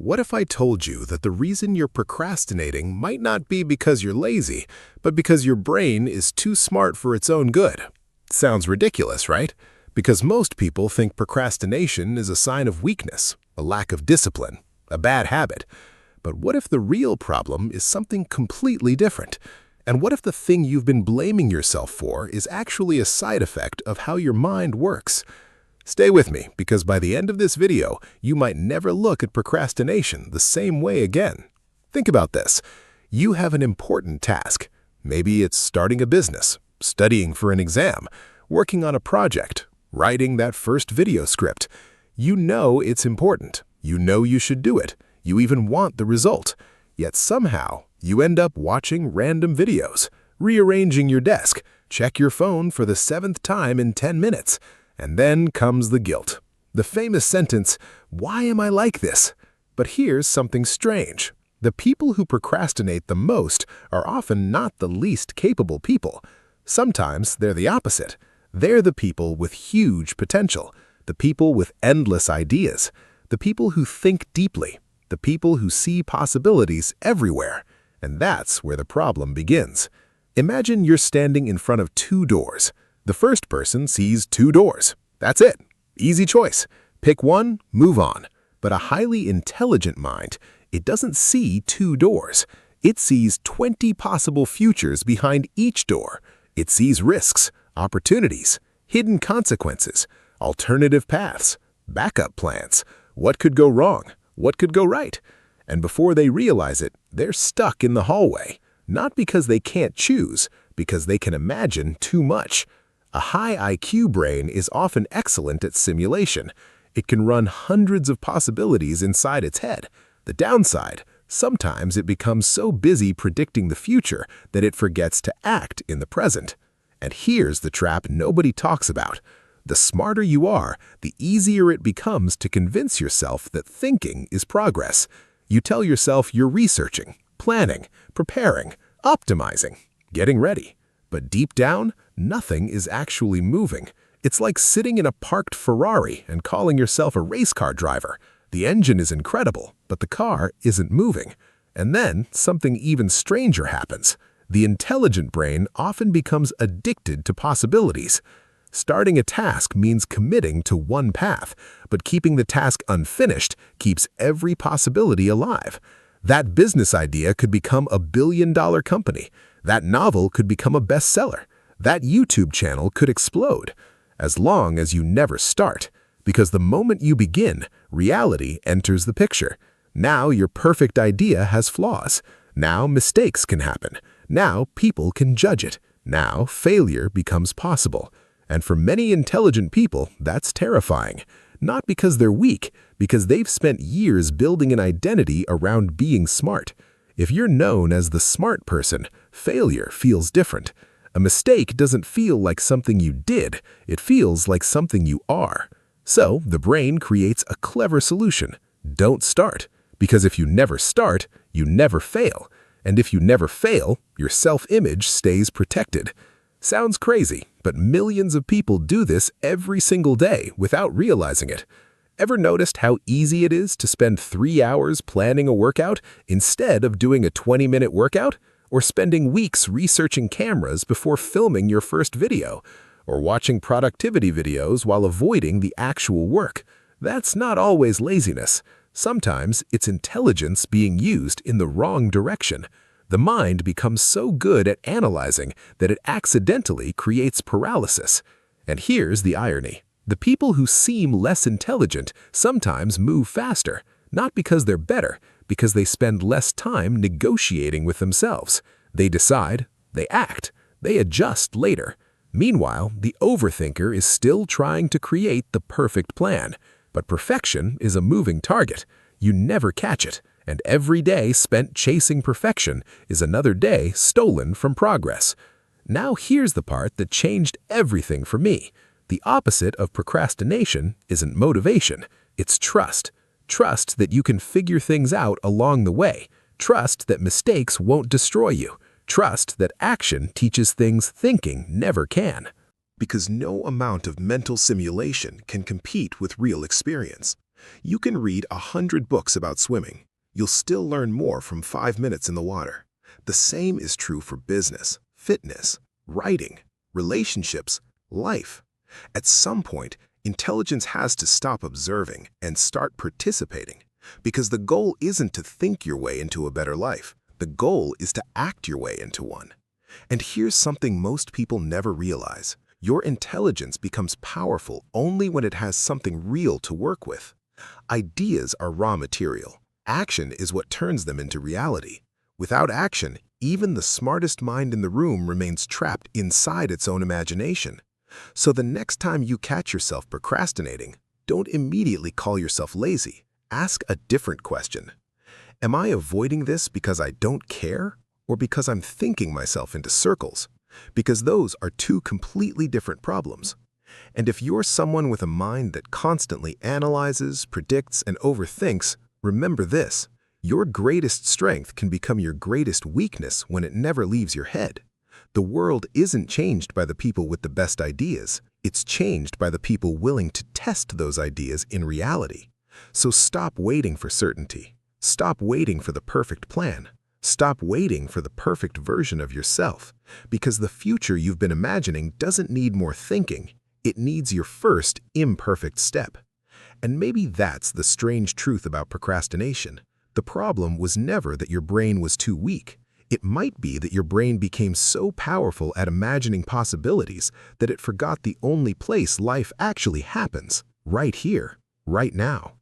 What if I told you that the reason you're procrastinating might not be because you're lazy, but because your brain is too smart for its own good? Sounds ridiculous, right? Because most people think procrastination is a sign of weakness, a lack of discipline, a bad habit. But what if the real problem is something completely different? And what if the thing you've been blaming yourself for is actually a side effect of how your mind works? Stay with me, because by the end of this video, you might never look at procrastination the same way again. Think about this. You have an important task. Maybe it's starting a business, studying for an exam, working on a project, writing that first video script. You know it's important. You know you should do it. You even want the result. Yet somehow, you end up watching random videos, rearranging your desk, check your phone for the 7th time in 10 minutes. And then comes the guilt. The famous sentence, "Why am I like this?" But here's something strange. The people who procrastinate the most are often not the least capable people. Sometimes they're the opposite. They're the people with huge potential, the people with endless ideas, the people who think deeply, the people who see possibilities everywhere. And that's where the problem begins. Imagine you're standing in front of 2 doors. The first person sees 2 doors. That's it. Easy choice. Pick one, move on. But a highly intelligent mind, it doesn't see 2 doors. It sees 20 possible futures behind each door. It sees risks, opportunities, hidden consequences, alternative paths, backup plans. What could go wrong? What could go right? And before they realize it, they're stuck in the hallway. Not because they can't choose, because they can imagine too much. A high IQ brain is often excellent at simulation. It can run hundreds of possibilities inside its head. The downside, sometimes it becomes so busy predicting the future that it forgets to act in the present. And here's the trap nobody talks about. The smarter you are, the easier it becomes to convince yourself that thinking is progress. You tell yourself you're researching, planning, preparing, optimizing, getting ready. But deep down, nothing is actually moving. It's like sitting in a parked Ferrari and calling yourself a race car driver. The engine is incredible, but the car isn't moving. And then something even stranger happens. The intelligent brain often becomes addicted to possibilities. Starting a task means committing to one path, but keeping the task unfinished keeps every possibility alive. That business idea could become a billion-dollar company. That novel could become a bestseller. That YouTube channel could explode. As long as you never start. Because the moment you begin, reality enters the picture. Now your perfect idea has flaws. Now mistakes can happen. Now people can judge it. Now failure becomes possible. And for many intelligent people, that's terrifying. Not because they're weak, because they've spent years building an identity around being smart. If you're known as the smart person, failure feels different. A mistake doesn't feel like something you did, it feels like something you are. So the brain creates a clever solution. Don't start. Because if you never start, you never fail. And if you never fail, your self-image stays protected. Sounds crazy, but millions of people do this every single day without realizing it. Ever noticed how easy it is to spend 3 hours planning a workout instead of doing a 20-minute workout? Or spending weeks researching cameras before filming your first video? Or watching productivity videos while avoiding the actual work? That's not always laziness. Sometimes it's intelligence being used in the wrong direction. The mind becomes so good at analyzing that it accidentally creates paralysis. And here's the irony. The people who seem less intelligent sometimes move faster, not because they're better, because they spend less time negotiating with themselves. They decide, they act, they adjust later. Meanwhile, the overthinker is still trying to create the perfect plan. But perfection is a moving target. You never catch it. And every day spent chasing perfection is another day stolen from progress. Now here's the part that changed everything for me. The opposite of procrastination isn't motivation, it's trust. Trust that you can figure things out along the way. Trust that mistakes won't destroy you. Trust that action teaches things thinking never can. Because no amount of mental simulation can compete with real experience. You can read 100 books about swimming. You'll still learn more from 5 minutes in the water. The same is true for business, fitness, writing, relationships, life. At some point, intelligence has to stop observing and start participating. Because the goal isn't to think your way into a better life. The goal is to act your way into one. And here's something most people never realize. Your intelligence becomes powerful only when it has something real to work with. Ideas are raw material. Action is what turns them into reality. Without action, even the smartest mind in the room remains trapped inside its own imagination. So the next time you catch yourself procrastinating, don't immediately call yourself lazy. Ask a different question. Am I avoiding this because I don't care, or because I'm thinking myself into circles? Because those are two completely different problems. And if you're someone with a mind that constantly analyzes, predicts, and overthinks, remember this: your greatest strength can become your greatest weakness when it never leaves your head. The world isn't changed by the people with the best ideas. It's changed by the people willing to test those ideas in reality. So stop waiting for certainty. Stop waiting for the perfect plan. Stop waiting for the perfect version of yourself, because the future you've been imagining doesn't need more thinking. It needs your first imperfect step. And maybe that's the strange truth about procrastination. The problem was never that your brain was too weak. It might be that your brain became so powerful at imagining possibilities that it forgot the only place life actually happens: right here, right now.